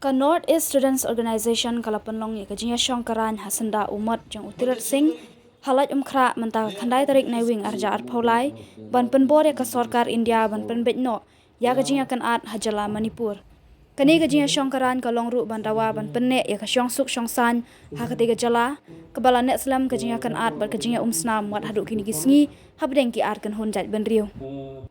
Ka North East Students Organization kalapanlong ya ka Shong Hasanda Umat jang Utirat Singh halat umkhra menta khandai tarik nai wing arja ar phaulai ban penbor ya ka sarkar India ban Pynbeit no ya ka Jingiakynad hajala Manipur kani ka Shong kalong ru ban Dawa ban penne ya ka Shong suk Shong san ha ka tega jala kabala net slam ka Jingiakynad ban ka umsnam wat hadu kini gisngi habdeng ki ar kan hon jat ban riu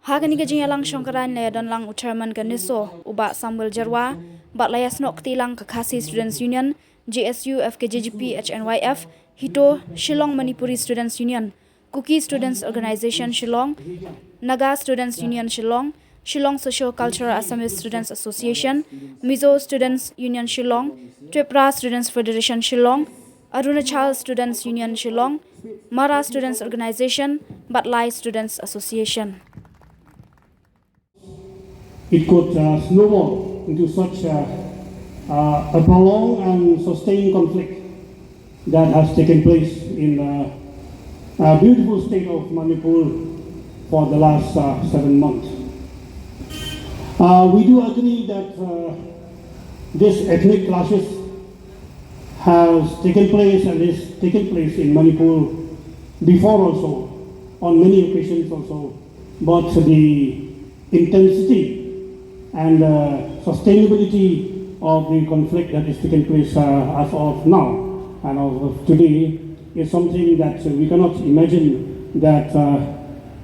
ha kani ka lang Shong le don lang uchairman ka Neso uba Samuel Jarwa bat layas nok tilang ka Khasi Students Union GSU FKJGP HNYF Hito Shillong Manipuri Students Union Kuki Students Organization Shillong Naga Students Union Shillong Shillong Socio-Cultural Assamese Students Association Mizo Students Union Shillong Tripura Students Federation Shillong Arunachal Students Union Shillong Mara Students Organization Batlai Students Association. It could snowball into such a prolonged and sustained conflict that has taken place in a beautiful state of Manipur for the last 7 months. We do agree that this ethnic clashes has taken place and is taken place in Manipur before also, on many occasions also, but the intensity and sustainability of the conflict that is taking place as of now and as of today is something that we cannot imagine that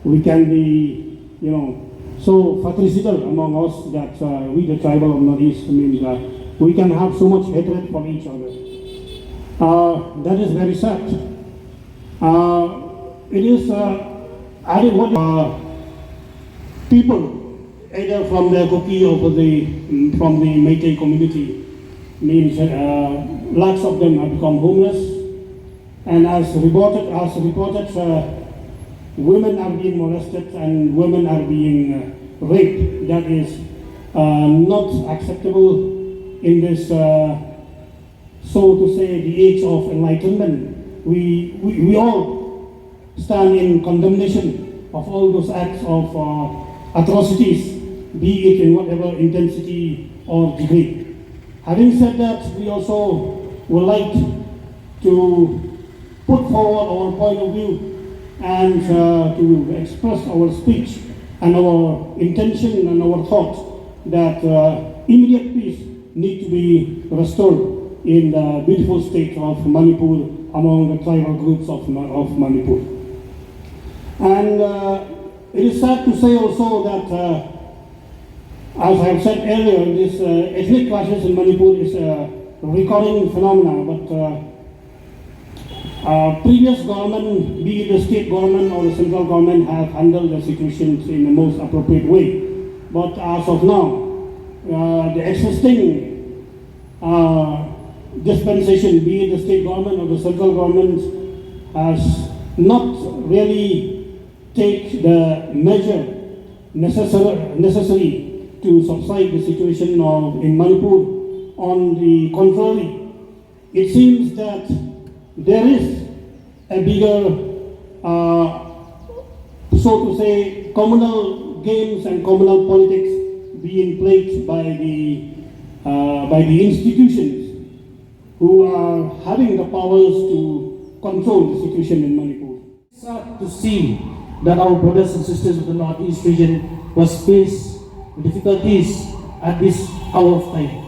we can be, so fratricidal among us that we, the tribal of Northeast, means we can have so much hatred for each other. That is very sad. It is added what people either from the Kuki or from the Meitei community, means lots of them have become homeless, and as reported, women are being molested and women are being raped. That is not acceptable in this, so to say, the age of enlightenment. We all stand in condemnation of all those acts of atrocities, be it in whatever intensity or degree. Having said that, we also would like to put forward our point of view and to express our speech and our intention and our thought that immediate peace need to be restored in the beautiful state of Manipur among the tribal groups of Manipur. And it is sad to say also that as I have said earlier, this ethnic clashes in Manipur is a recurring phenomenon, but previous government, be it the state government or the central government, have handled the situations in the most appropriate way. But as of now, the existing dispensation, be it the state government or the central government, has not really take the measure necessary to subside the situation in Manipur. On the contrary, it seems that there is a bigger, so to say, communal games and communal politics being played by the institutions who are having the powers to control the situation in Manipur. It's sad to see that our brothers and sisters of the Northeast region was faced with difficulties at this hour of time.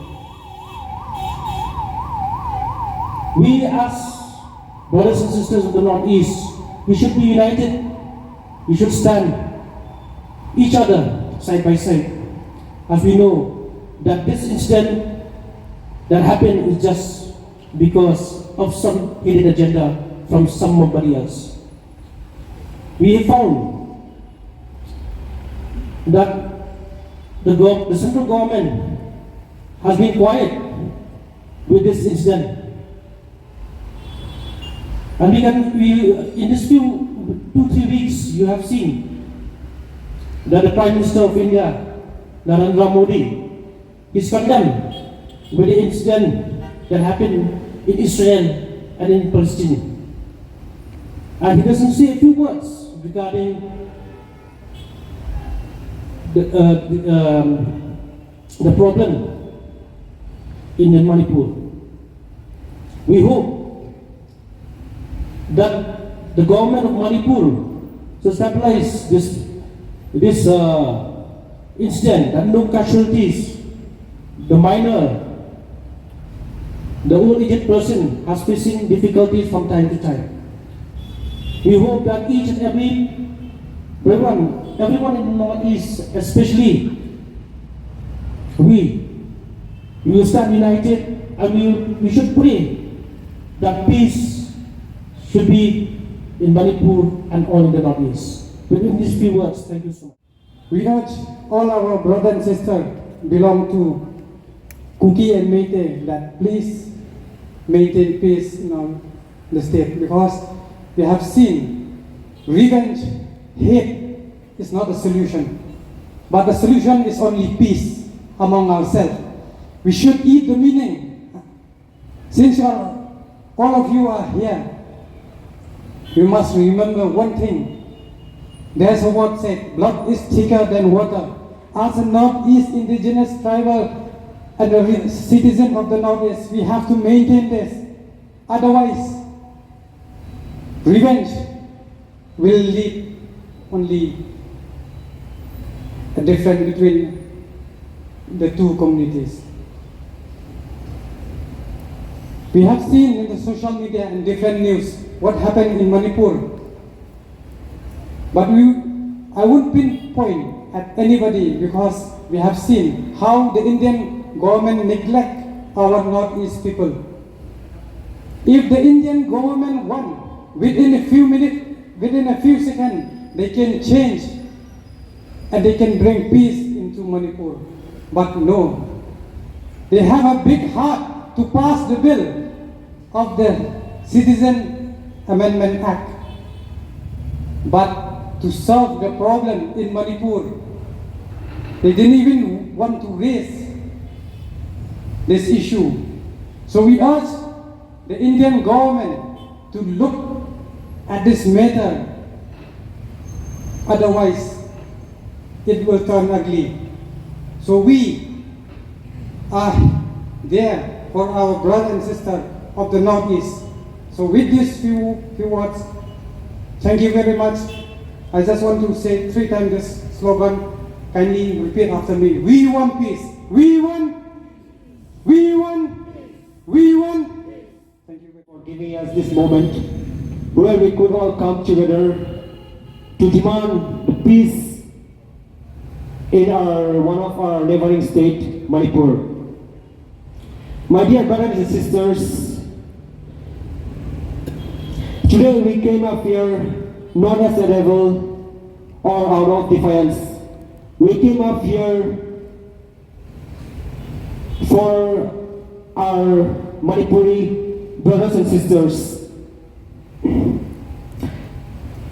We as brothers and sisters of the Northeast, we should be united. We should stand each other side by side, as we know that this incident that happened is just because of some hidden agenda from somebody else. We have found that the central government has been quiet with this incident. And in this few 2-3 weeks, you have seen that the Prime Minister of India, Narendra Modi, is condemned with the incident that happened in Israel and in Palestine. And he doesn't say a few words regarding the problem in Manipur. We hope that the government of Manipur to stabilize this incident and no casualties. The minor, the old aged person has facing difficulties from time to time. We hope that each and everyone in the Northeast, especially we will stand united, and we should pray that peace should be in Manipur and all in the Northeast. Within these few words, thank you so much. We urge all our brothers and sisters belong to Kuki and Meitei that please maintain peace in the state, because we have seen revenge, hate is not a solution, but the solution is only peace among ourselves. We should eat the meaning. Since all of you are here, you must remember one thing. There's a word said, blood is thicker than water. As a Northeast indigenous tribal and a citizen of the Northeast, we have to maintain this. Otherwise, revenge will lead only a difference between the two communities. We have seen in the social media and different news what happened in Manipur. But I won't pinpoint at anybody, because we have seen how the Indian government neglect our Northeast people. If the Indian government want, within a few minutes, within a few seconds, they can change and they can bring peace into Manipur. But no, they have a big heart to pass the bill of the Citizen Amendment Act. But to solve the problem in Manipur, they didn't even want to raise this issue. So we urge the Indian government to look at this matter, otherwise it will turn ugly. So we are there for our brothers and sisters of the Northeast. So with these few words, thank you very much. I just want to say 3 times this slogan. Kindly repeat after me. We want peace. We want. We want. We want. Thank you For giving us this moment where we could all come together to demand the peace in one of our neighboring state, Manipur. My dear brothers and sisters, today we came up here not as a rebel or out of defiance. We came up here for our Manipuri brothers and sisters.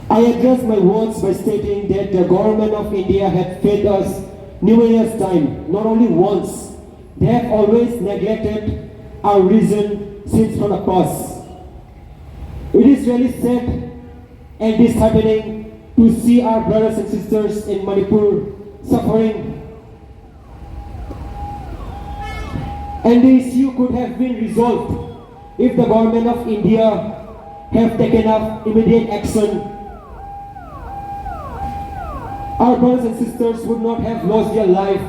I address my words by stating that the government of India had failed us numerous times, not only once. They have always neglected our reason since from the past. It is really sad and disheartening to see our brothers and sisters in Manipur suffering. And the issue could have been resolved if the government of India have taken up immediate action. Our brothers and sisters would not have lost their life,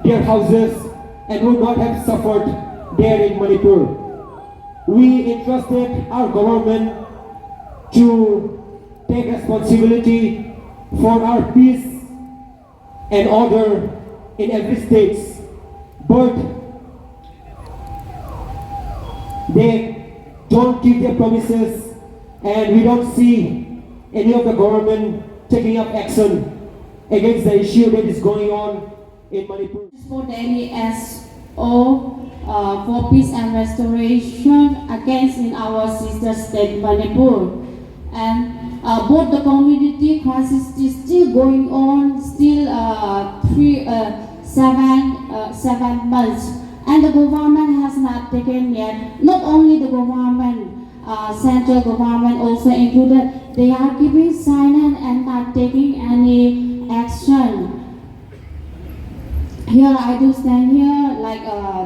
their houses, and would not have suffered there in Manipur. We entrusted our government to take responsibility for our peace and order in every state, but they don't keep their promises, and we don't see any of the government taking up action against the issue that is going on in Manipur. For daily SO for peace and restoration against in our sister state Manipur, and both the community crisis is still going on, still 7 months, and the government has not taken yet. Not only the government, central government also included, they are keeping silent and not taking any action. Here I do stand here like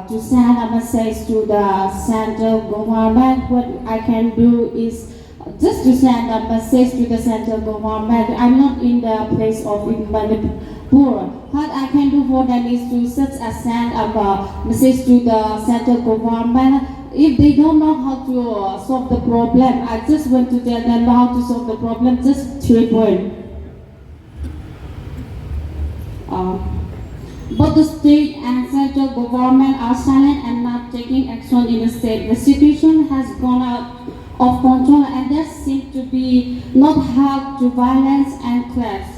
to send a message to the central government. What I can do is just to send a message to the central government. I'm not in the place of Manipur. What I can do for them is to send a message to the central government. If they don't know how to solve the problem, I just want to tell them how to solve the problem. Just 3 points. Both the state and central government are silent and not taking action in the state. The situation has gone out of control and there seems to be not help to violence and clash.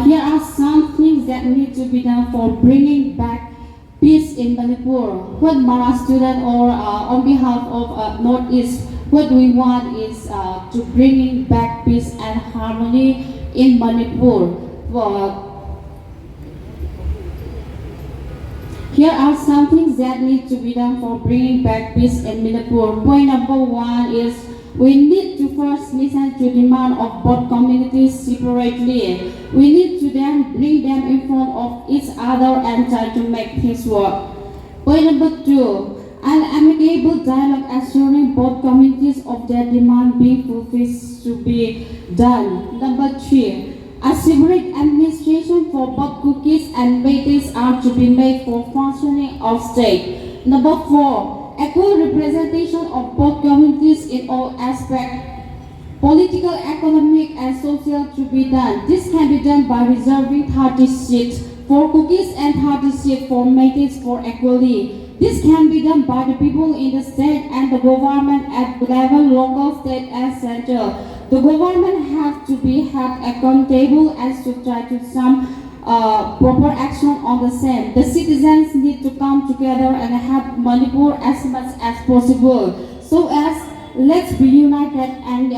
Here are some things that need to be done for bringing back peace in Manipur. What Mara student or on behalf of Northeast, what we want is to bringing back peace and harmony in Manipur. Here are some things that need to be done for bringing back peace in Manipur. Point number 1 is we need to first listen to demand of both communities separately. We need to then bring them in front of each other and try to make things work. Point number 2, an amicable dialogue assuring both communities of their demand being fulfilled to be done. Number 3, a separate administration for both Kukis and Meiteis are to be made for functioning of state. Number 4, equal representation of both communities in all aspects, political, economic, and social to be done. This can be done by reserving 30 seats for Kukis and 30 seats for Meiteis for equally. This can be done by the people in the state and the government at level local, state, and central. The government has to be held accountable as to try to some proper action on the same. The citizens need to come together and help Manipur as much as possible. So as let's be united and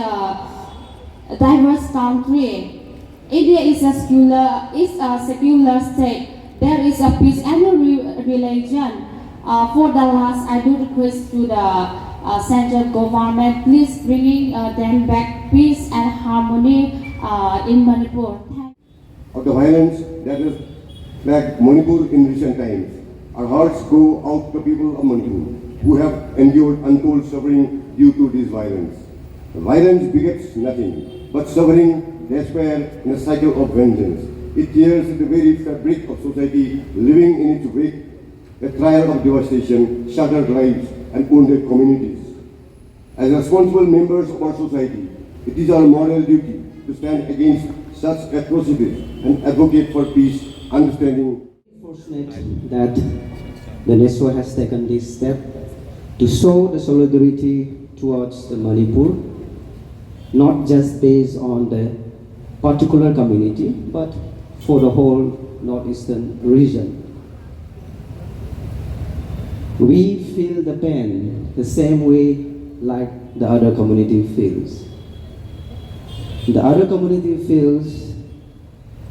diverse country. India is a secular state. There is a peace and a religion. For the last, I do request to the central government, please bringing them back peace and harmony in Manipur. Of the violence that has plagued Manipur in recent times. Our hearts go out to the people of Manipur who have endured untold suffering due to this violence. The violence begets nothing but suffering, despair, and a cycle of vengeance. It tears the very fabric of society, living in its wake, a trial of devastation, shattered lives, and wounded communities. As responsible members of our society, it is our moral duty to stand against such atrocities and advocate for peace, understanding. Fortunate that the Neso has taken this step to show the solidarity towards the Manipur, not just based on the particular community, but for the whole northeastern region. We feel the pain the same way like the other community feels. The other community feels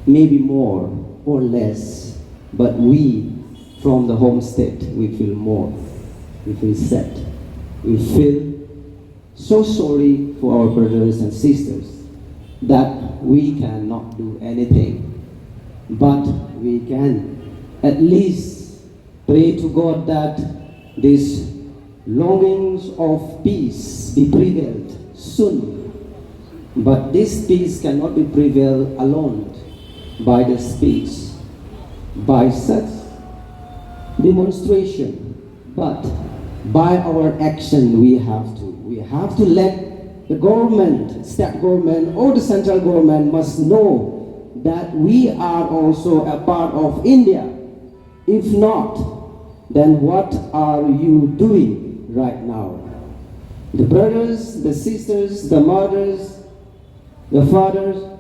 maybe more or less, but we from the home state, we feel more. We feel sad. We feel so sorry for our brothers and sisters that we cannot do anything, but we can at least pray to God that these longings of peace be prevailed soon. But this peace cannot be prevailed alone by the speech, by such demonstration, but by our action we have to. We have to let the government, state government or the central government must know that we are also a part of India. If not, then what are you doing right now? The brothers, the sisters, the mothers, the fathers,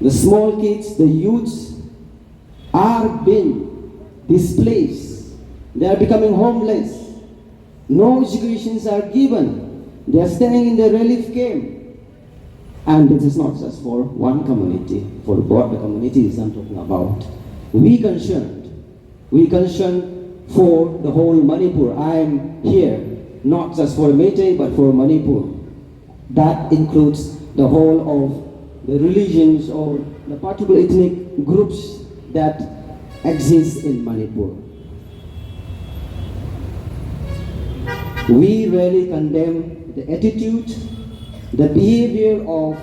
the small kids, the youths are being displaced. They are becoming homeless. No educations are given. They are staying in the relief camp. And this is not just for one community, for both the communities I'm talking about. We concerned for the whole Manipur. I am here not just for Meitei but for Manipur. That includes the whole of the religions or the particular ethnic groups that exist in Manipur. We really condemn the attitude, the behavior of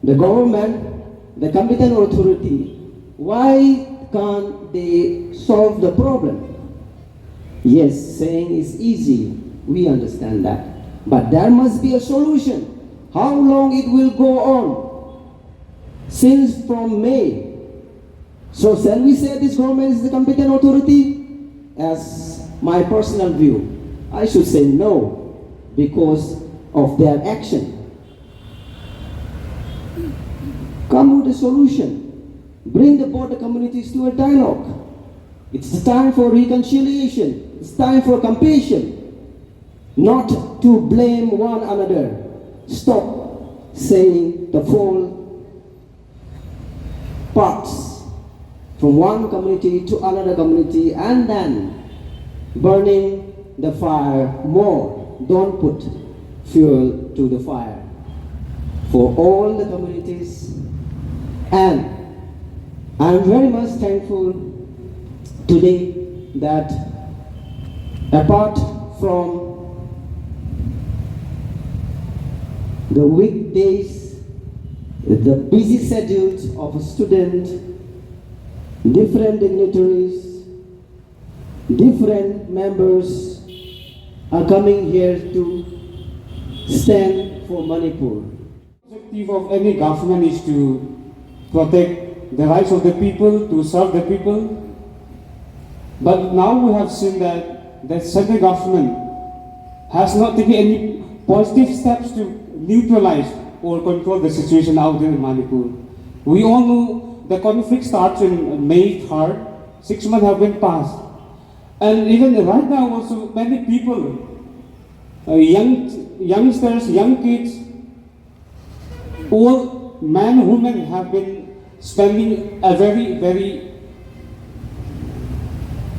the government, the competent authority. Why can't they solve the problem? Yes, saying is easy, we understand that. But there must be a solution. How long it will go on? Since from May. So shall we say this government is the competent authority? As my personal view, I should say no, because of their action. Come with a solution. Bring the border communities to a dialogue. It's time for reconciliation. It's time for compassion. Not to blame one another. Stop saying the full parts from one community to another community and then burning the fire more. Don't put fuel to the fire. For all the communities, and I'm very much thankful today that apart from the weekdays, the busy schedules of a student, different dignitaries, different members are coming here to stand for Manipur. The objective of any government is to protect the rights of the people, to serve the people. But now we have seen that the central government has not taken any positive steps to neutralize or control the situation out there in Manipur. We all know the conflict starts in May 3rd. 6 months have been passed. And even right now also many people, youngsters, young kids, old men, women have been spending a very, very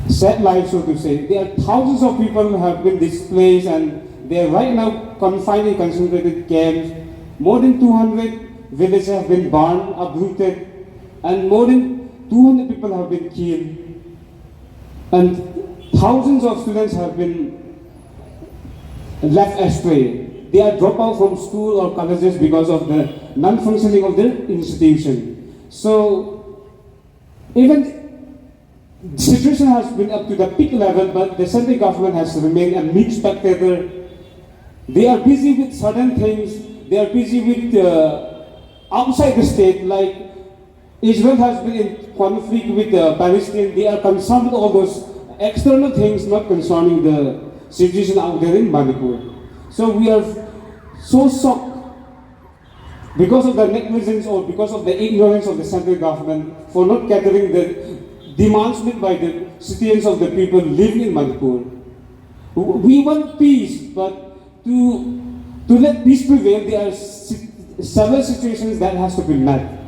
sad life, so to say. There are thousands of people who have been displaced and they are right now confined in concentrated camps. More than 200 villages have been burned, uprooted, and more than 200 people have been killed. And thousands of students have been left astray. They are dropped out from school or colleges because of the non-functioning of their institution. So, even the situation has been up to the peak level, but the central government has remained a meek spectator. They are busy with certain things. They are busy with outside the state, like Israel has been in conflict with Palestine. They are concerned with all those external things, not concerning the situation out there in Manipur. So we are so shocked because of the negligence or because of the ignorance of the central government for not gathering the demands made by the citizens of the people living in Manipur. We want peace, but to let peace prevail, there are several situations that has to be met.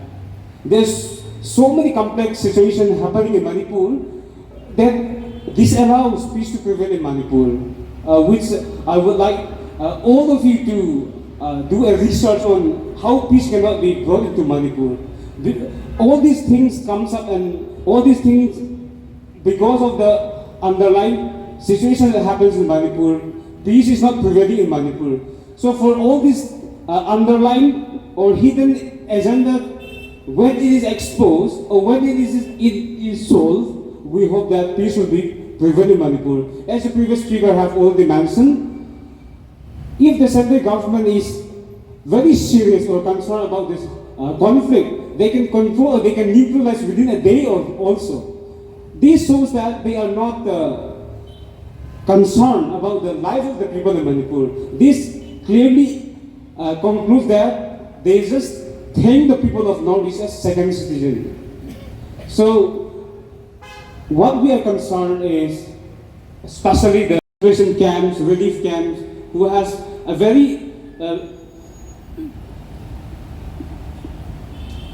There's so many complex situations happening in Manipur that this allows peace to prevail in Manipur, which I would like all of you to do a research on how peace cannot be brought into Manipur. All these things comes up, and all these things because of the underlying situation that happens in Manipur, peace is not prevailing in Manipur. So for all this underlying or hidden agenda, when it is exposed or when it is solved, we hope that peace will be prevailed in Manipur. As the previous speaker have already mentioned, if the central government is very serious or concerned about this conflict, they can control or they can neutralize within a day or also. This shows that they are not concerned about the life of the people in Manipur. This clearly concludes that they just think the people of Northeast as second citizen. So what we are concerned is, especially the refugee camps, relief camps, who has a very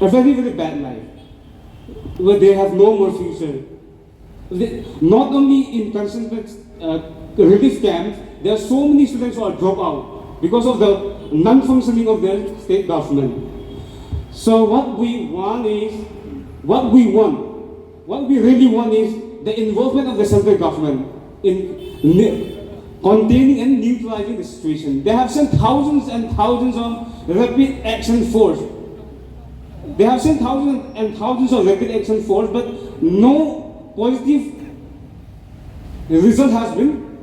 very bad life, where they have no more future. Not only in concentrated relief camps, there are so many students who are dropped out because of the non-functioning of their state government. So what we really want is the involvement of the central government in containing and neutralizing the situation. They have sent thousands and thousands of rapid action force. They have sent thousands and thousands of rapid action force, but no positive result has been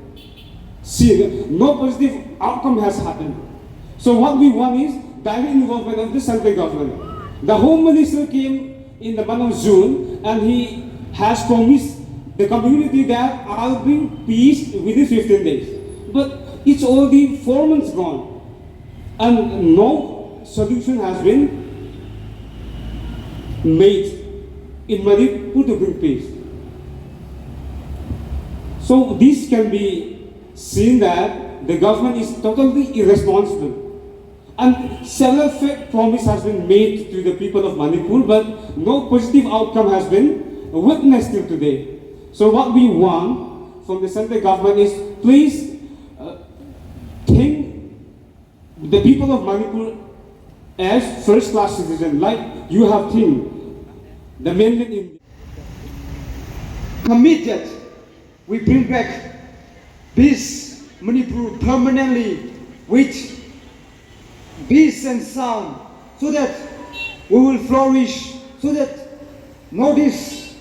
seen. No positive outcome has happened. So what we want is direct involvement of the central government. The Home Minister came in the month of June and he has promised the community that I'll bring peace within 15 days. But it's already 4 months gone and no solution has been made in Manipur to bring peace. So this can be seen that the government is totally irresponsible. And several fake promises has been made to the people of Manipur, but no positive outcome has been witnessed till today. So what we want from the central government is please think the people of Manipur as first-class citizens, like you have think the mainland in committed we bring back peace Manipur permanently with peace and sound, so that we will flourish, so that Northeast,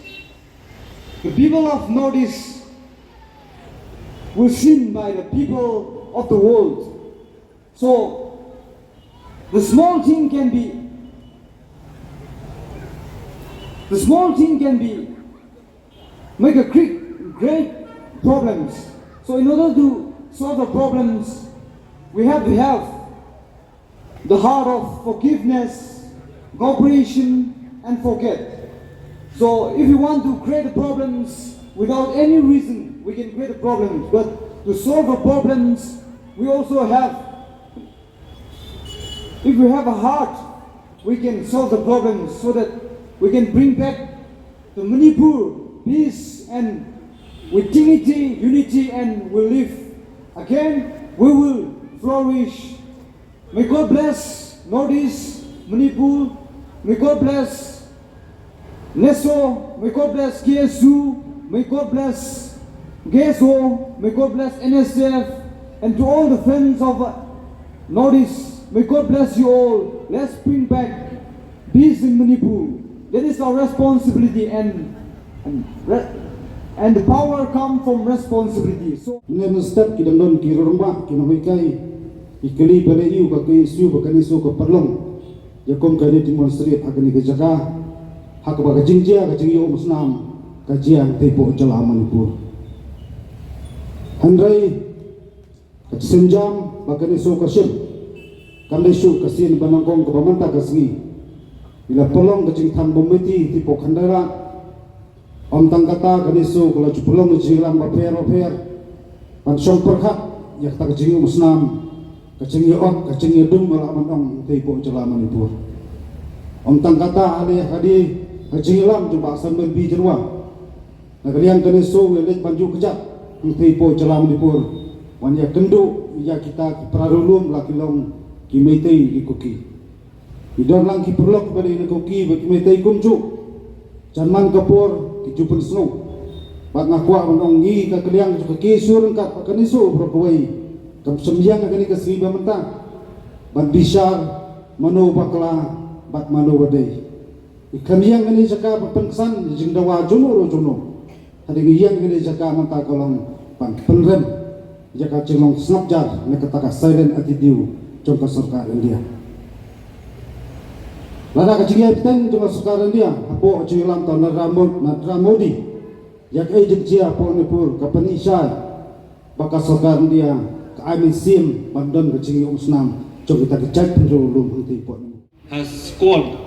the people of Northeast will seen by the people of the world. So the small thing can be make a great problems. So in order to solve the problems, we have to have the heart of forgiveness, cooperation, and forget. So if you want to create problems without any reason, we can create problems. But to solve the problems, we also have, if we have a heart, we can solve the problems so that we can bring back the Manipur peace and with dignity, unity, and we'll live again. We will flourish. May God bless Northeast Manipur. May God bless Neso. May God bless KSU. May God bless GESO. May God bless NSF. And to all the friends of Northeast, may God bless you all. Let's bring back peace in Manipur. That is our responsibility, and the power comes from responsibility. So step kidandon kirumba kinawikai ikali bale iu ka isu ba kanisu ka parlong yakom ka ni demonstrate agani ka jaga hak ba ka jingjia ka jingyo musnam ka jiang tepo jala Manipur handrai ka senjam ba kanisu ka sim kandai su ka sin banangkong ka pamanta ka singi ila polong ka jing tham bometi tipo khandara om tangkata kanisu kala jupulong ni jinglam ba fer pan song perkhat yak ta ka jingyo musnam kacing yok, kacing yedum malah menong tepo jala Manipur. Om tangkata ale hadi kacing lam jumpa sambil bijerwa. Nagarian kanisu welek banju kejap tepo jala Manipur. Wanya kendu ya kita prarulum lakilong kimetei ikuki. Idon lang kiperlok pada ikuki kimetei kumju. Janman kapur kijupun snow. Bak ngakwa menong gi kakeliang juga kisur kat kanisu berkuai. Kam sembiang akan ikasri bamenta bat bishar mano bakla bat mano badai ikam yang ini jaka pengsan jing dawa juno hari yang ini jaka menta kolong pan penrem jaka cengong snapjar ne kataka silent attitude jongka sarkar India lada kacingnya peteng jongka sarkar India apo cilam tahun Narendra Modi yak jia po Manipur kapan isai baka sarkar India Amin sim bandon kecing usnam jom kita kecek penjolum henti pot has called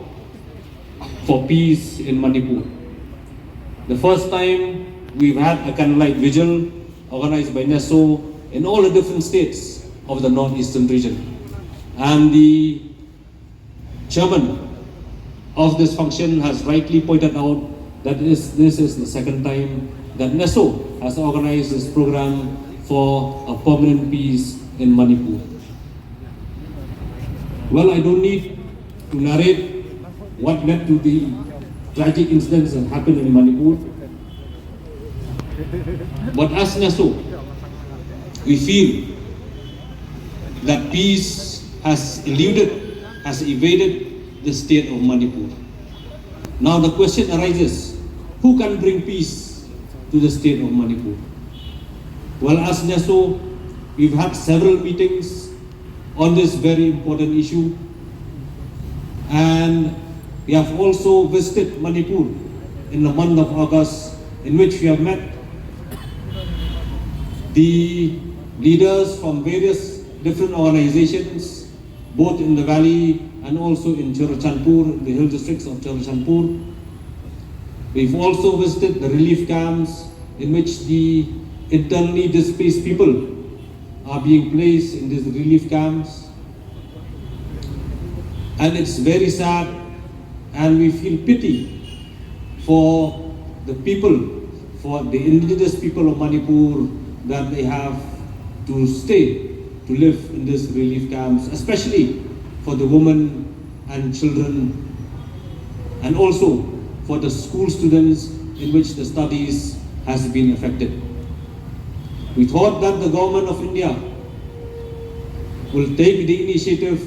for peace in Manipur. The first time we've had a candlelight vigil organized by Neso in all the different states of the northeastern region, and the chairman of this function has rightly pointed out that this is the second time that Neso has organized this program for a permanent peace in Manipur. Well, I don't need to narrate what led to the tragic incidents that happened in Manipur. But as Neso, we feel that peace has evaded the state of Manipur. Now the question arises, who can bring peace to the state of Manipur? Well, as Neso, we've had several meetings on this very important issue, and we have also visited Manipur in the month of August, in which we have met the leaders from various different organizations, both in the valley and also in Churachandpur, the hill districts of Churachandpur. We've also visited the relief camps in which the internally displaced people are being placed in these relief camps. And it's very sad, and we feel pity for the people, for the indigenous people of Manipur, that they have to stay to live in these relief camps, especially for the women and children, and also for the school students in which the studies has been affected. We thought that the government of India will take the initiative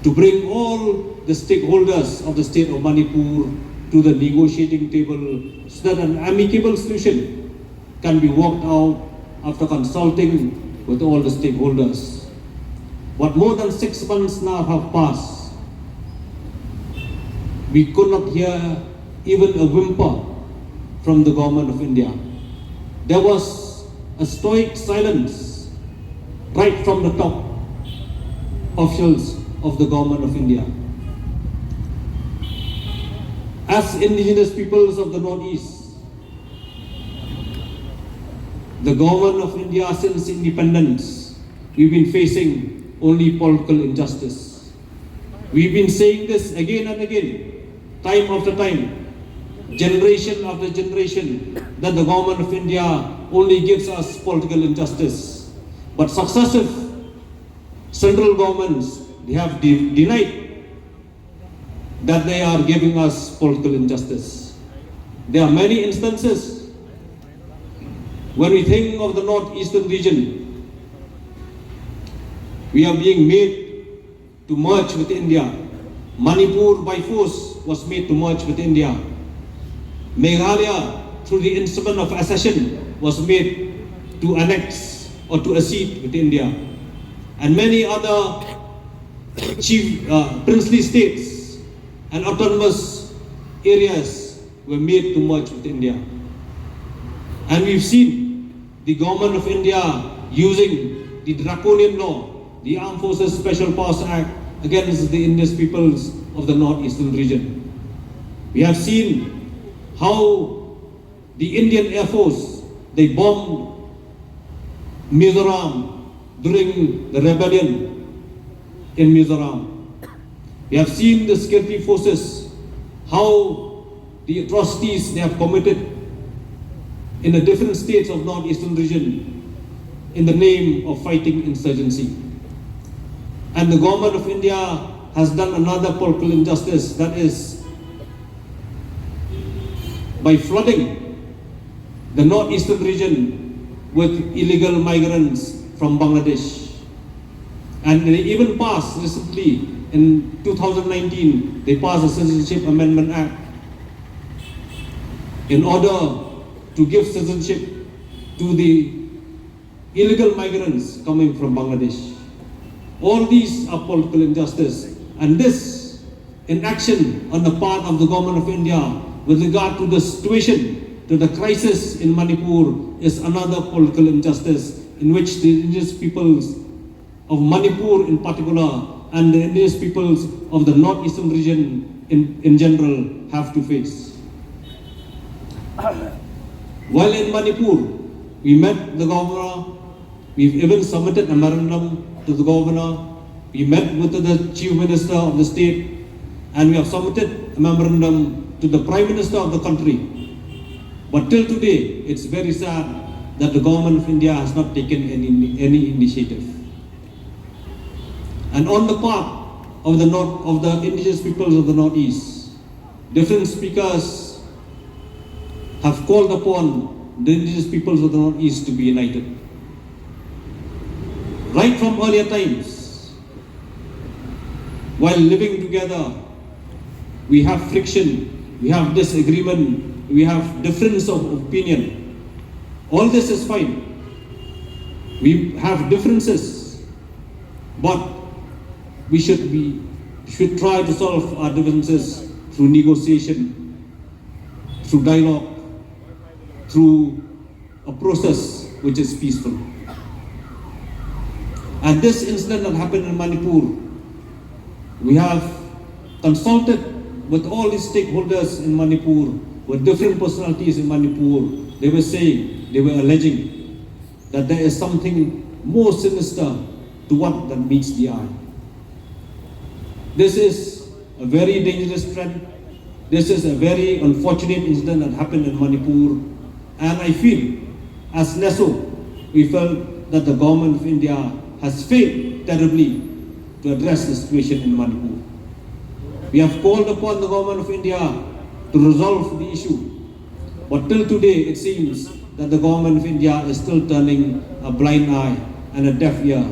to bring all the stakeholders of the state of Manipur to the negotiating table so that an amicable solution can be worked out after consulting with all the stakeholders. But more than 6 months now have passed. We could not hear even a whimper from the government of India. There was a stoic silence right from the top officials of the government of India. As indigenous peoples of the Northeast, the government of India since independence, we've been facing only political injustice. We've been saying this again and again, time after time, generation after generation, that the government of India only gives us political injustice. But successive central governments, they have denied that they are giving us political injustice. There are many instances when we think of the northeastern region, we are being made to merge with India. Manipur by force was made to merge with India. Meghalaya, through the instrument of accession, was made to annex or to accede with India. And many other princely states and autonomous areas were made to merge with India. And we've seen the government of India using the draconian law, the Armed Forces Special Powers Act, against the indigenous peoples of the northeastern region. We have seen how the Indian Air Force, they bombed Mizoram during the rebellion in Mizoram. We have seen the security forces, how the atrocities they have committed in the different states of northeastern region in the name of fighting insurgency. And the government of India has done another political injustice, that is by flooding the northeastern region with illegal migrants from Bangladesh. And they even passed recently, in 2019, they passed a Citizenship Amendment Act in order to give citizenship to the illegal migrants coming from Bangladesh. All these are political injustice, and this inaction on the part of the government of India with regard to the situation, to the crisis in Manipur, is another political injustice in which the indigenous peoples of Manipur in particular and the indigenous peoples of the northeastern region in general have to face. While in Manipur, we met the governor, we've even submitted a memorandum to the governor, we met with the chief minister of the state, and we have submitted a memorandum to the prime minister of the country. But till today, it's very sad that the government of India has not taken any initiative. And on the part of the indigenous peoples of the Northeast, different speakers have called upon the indigenous peoples of the Northeast to be united. right from earlier times, while living together, we have friction, we have disagreement, we have difference of opinion. All this is fine. We have differences, but we should try to solve our differences through negotiation, through dialogue, through a process which is peaceful. And this incident that happened in Manipur, we have consulted with all the stakeholders in Manipur, with different personalities in Manipur. They were saying, they were alleging that there is something more sinister to what that meets the eye. This is a very dangerous trend. This is a very unfortunate incident that happened in Manipur. And I feel, as Neso, we felt that the government of India has failed terribly to address the situation in Manipur. We have called upon the government of India to resolve the issue. But till today, it seems that the government of India is still turning a blind eye and a deaf ear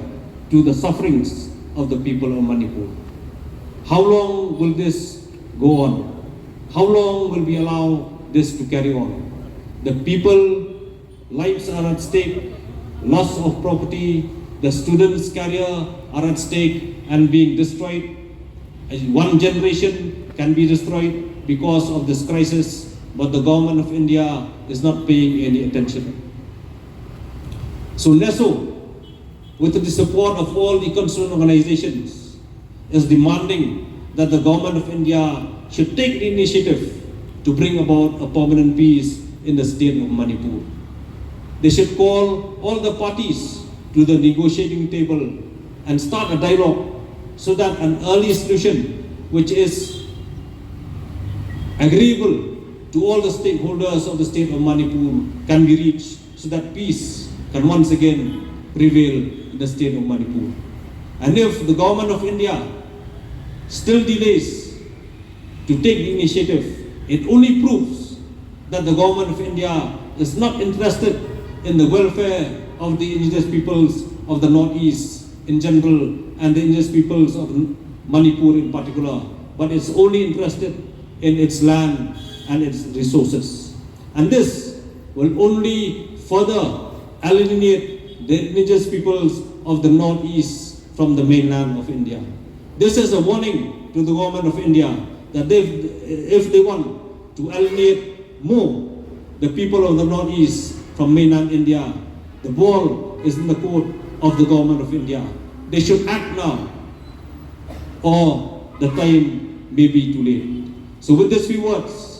to the sufferings of the people of Manipur. How long will this go on? How long will we allow this to carry on? The people, lives are at stake, loss of property, the students' career are at stake and being destroyed. One generation can be destroyed because of this crisis, but the government of India is not paying any attention. So Neso, with the support of all the concerned organizations, is demanding that the government of India should take the initiative to bring about a permanent peace in the state of Manipur. They should call all the parties to the negotiating table and start a dialogue so that an early solution, which is agreeable to all the stakeholders of the state of Manipur, can be reached so that peace can once again prevail in the state of Manipur. And if the government of India still delays to take the initiative, it only proves that the government of India is not interested in the welfare of the indigenous peoples of the Northeast in general and the indigenous peoples of Manipur in particular, but is only interested in its land and its resources. And this will only further alienate the indigenous peoples of the Northeast from the mainland of India. This is a warning to the government of India that if they want to alienate more the people of the Northeast from mainland India, the ball is in the court of the government of India. They should act now, or the time may be too late. So with these few words,